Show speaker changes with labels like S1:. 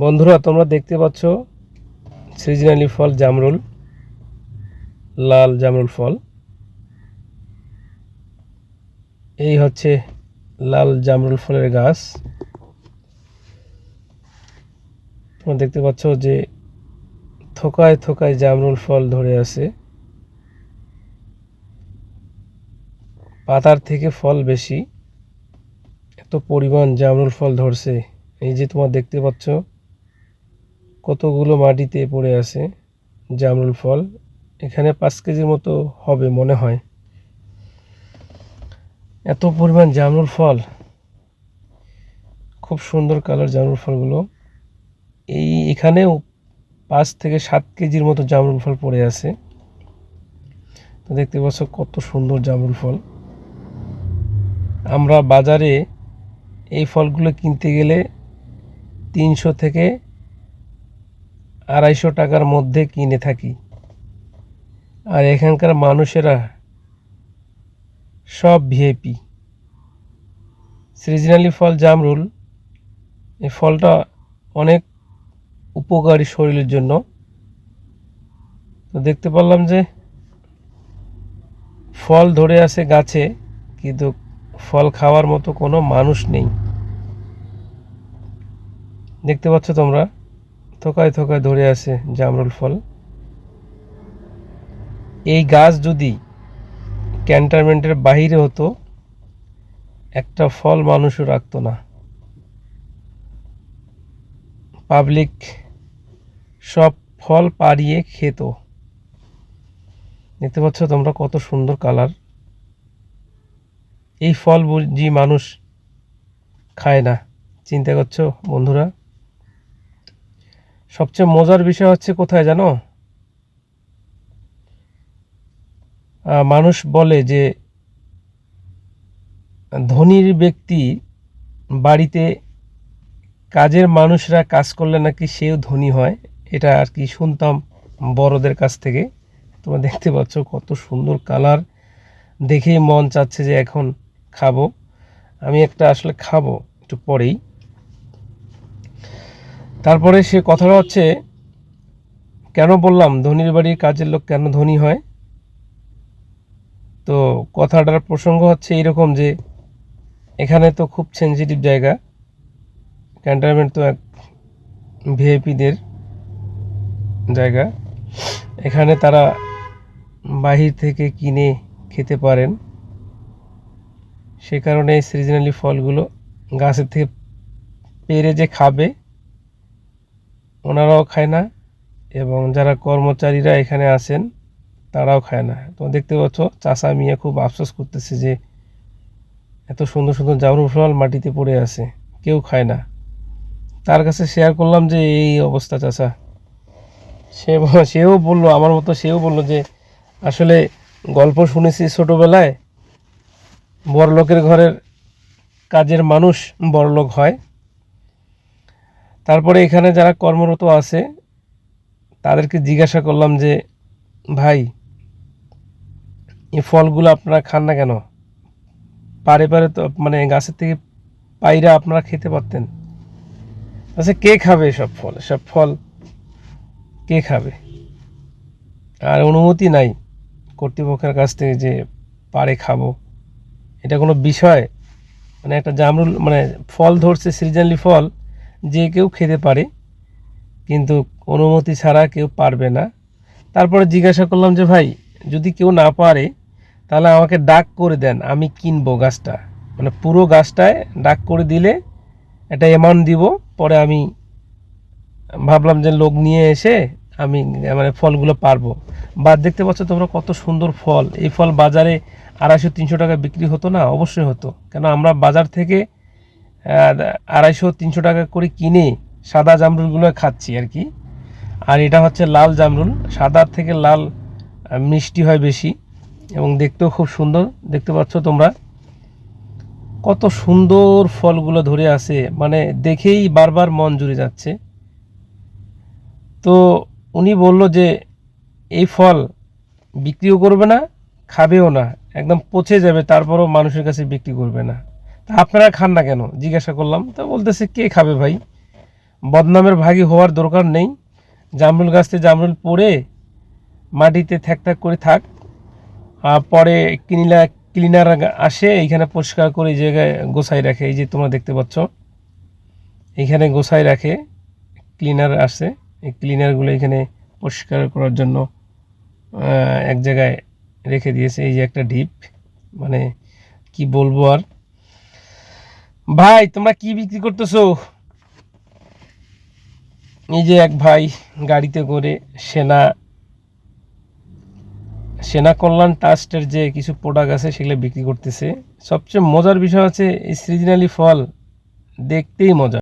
S1: বন্ধুরা, তোমরা দেখতে পাচ্ছ সিজনালি ফল জামরুল, লাল জামরুল ফল। এই হচ্ছে লাল জামরুল ফলের গাছ। তোমরা দেখতে পাচ্ছ যে থোকায় থোকায় জামরুল ফল ধরে আছে। পাতার থেকে ফল বেশি, এত পরিমাণ জামরুল ফল ধরছে। এই যে তোমরা দেখতে পাচ্ছ কতগুলো মাটিতে পড়ে আছে জামরুল ফল। এখানে 5 কেজির মতো হবে মনে হয়, এত পরিমাণ জামরুল ফল। খুব সুন্দর কালার জামরুল ফলগুলো। এখানেও 5 থেকে 7 কেজির মতো জামরুল ফল পড়ে আছে। তো দেখতে পাচ্ছ কত সুন্দর জামরুল ফল। আমরা বাজারে এই ফলগুলো কিনতে গেলে 300 থেকে 250 টাকার মধ্যে কিনে থাকি। আর এখানকার মানুষেরা সব ভিআইপি। সিজনালি ফল জামরুল, এই ফলটা অনেক উপকারী শরীরের জন্য। তো দেখতে পারলাম যে ফল ধরে আছে গাছে, কিন্তু ফল খাওয়ার মতো কোনো মানুষ নেই। দেখতে পাচ্ছ তোমরা থোকায় থোকায় ধরে আছে জামরুল ফল। এই গাছ যদি ক্যান্টনমেন্টের বাহিরে হতো, একটা ফল মানুষও রাখতো না। পাবলিক সব ফল পাড়িয়ে খেত। দেখতে পাচ্ছ তোমরা কত সুন্দর কালার। এই ফল বুঝি মানুষ খায় না? চিন্তা করছো বন্ধুরা? সবচেয়ে মজার বিষয় হচ্ছে কোথায় জানো? মানুষ বলে যে ধনীর ব্যক্তি বাড়িতে কাজের মানুষরা কাজ করলে নাকি সেও ধনী হয়। এটা আর কি শুনতাম বড়দের কাছ থেকে। তোমরা দেখতে পাচ্ছ কত সুন্দর কালার, দেখেই মন চাচ্ছে যে এখন খাবো। আমি একটা আসলে খাবো একটু পরেই। তারপরে সে কথাটা হচ্ছে, কেন বললাম ধনীর বাড়ির কাজের লোক কেন ধনী হয়? তো কথাটার প্রসঙ্গ হচ্ছে এইরকম যে এখানে তো খুব সেনজিটিভ জায়গা। ক্যান্টনমেন্ট তো এক ভিআইপিদের জায়গা। এখানে তারা বাহির থেকে কিনে খেতে পারেন। সে কারণে এই সিজনালি ফলগুলো গাছের থেকে পেড়ে যে খাবে ওনারাও খায় না, এবং যারা কর্মচারীরা এখানে আছেন তারাও খায় না। তো দেখতে পাচ্ছ চাষা মিয়া খুব আফসোস করতেছে যে এত সুন্দর সুন্দর জামরুল ফল মাটিতে পড়ে আছে, কেউ খায় না। তার কাছে শেয়ার করলাম যে এই অবস্থা চাষা। সেও বলল আমার মতো, সেও বলল যে আসলে গল্প শুনেছি ছোটোবেলায়, বড়লোকের ঘরের কাজের মানুষ বড়লোক হয়। তারপরে এখানে যারা কর্মরত আছে তাদেরকে জিজ্ঞাসা করলাম যে ভাই, এই ফলগুলো আপনারা খান না কেন? পারে পারে তো মানে গাছের থেকে পাইরা আপনারা খেতে পারতেন। আচ্ছা, কে খাবে সব ফল কে খাবে? আর অনুমতি নাই কর্তৃপক্ষের কাছ থেকে যে পারে খাবো, এটা কোনো বিষয়? মানে একটা জামরুল মানে ফল ধরছে, সিজনালি ফল, যে কেউ খেতে পারে, কিন্তু অনুমতি ছাড়া কেউ পারবে না। তারপরে জিজ্ঞাসা করলাম যে ভাই, যদি কেউ না পারে তাহলে আমাকে ডাক করে দেন, আমি কিনবো গাছটা। মানে পুরো গাছটায় ডাক করে দিলে একটা অ্যামাউন্ট দিব, পরে আমি ভাবলাম যে লোক নিয়ে এসে আমি মানে ফলগুলো পারবো। বা দেখতে পাচ্ছ তোমরা কত সুন্দর ফল। এই ফল বাজারে 250-300 টাকা বিক্রি হতো না? অবশ্যই হতো। কেন আমরা বাজার থেকে 250-300 টাকা করে কিনে সাদা জামরুলগুলো খাচ্ছি আর কি। আর এটা হচ্ছে লাল জামরুল, সাদার থেকে লাল মিষ্টি হয় বেশি, এবং দেখতেও খুব সুন্দর। দেখতে পাচ্ছ তোমরা কত সুন্দর ফলগুলো ধরে আছে, মানে দেখেই বারবার মন জুড়ে যাচ্ছে। তো উনি বলল যে এই ফল বিক্রিও করবে না, খাবেও না, একদম পচে যাবে, তারপরও মানুষের কাছে বিক্রি করবে না। তা আপনারা খান না কেন জিজ্ঞাসা করলাম। তো বলতেছে কে খাবে ভাই, বদনামের ভাগী হওয়ার দরকার নেই। জামরুল গাছতে জামরুল পড়ে মাটিতে থ্যাক থ্যাক করে থাক, পরে ক্লিনার আসে এইখানে পরিষ্কার করে এই জায়গায় গোছাই রাখে। এই যে তোমরা দেখতে পাচ্ছ এইখানে গোছাই রাখে, ক্লিনার আসে, এই ক্লিনারগুলো এখানে পরিষ্কার করার জন্য এক জায়গায় রেখে দিয়েছে। এই যে একটা ডিপ, মানে কি বলবো আর। ভাই তোমরা কি বিক্রি করতেছো? এই যে এক ভাই গাড়িতে করে সেনা কল্যাণ ট্রাস্টের যে কিছু প্রোডাক্ট আছে সেগুলো বিক্রি করতেছে। সবচেয়ে মজার বিষয় হচ্ছে এই সিজনালি ফল দেখতেই মজা।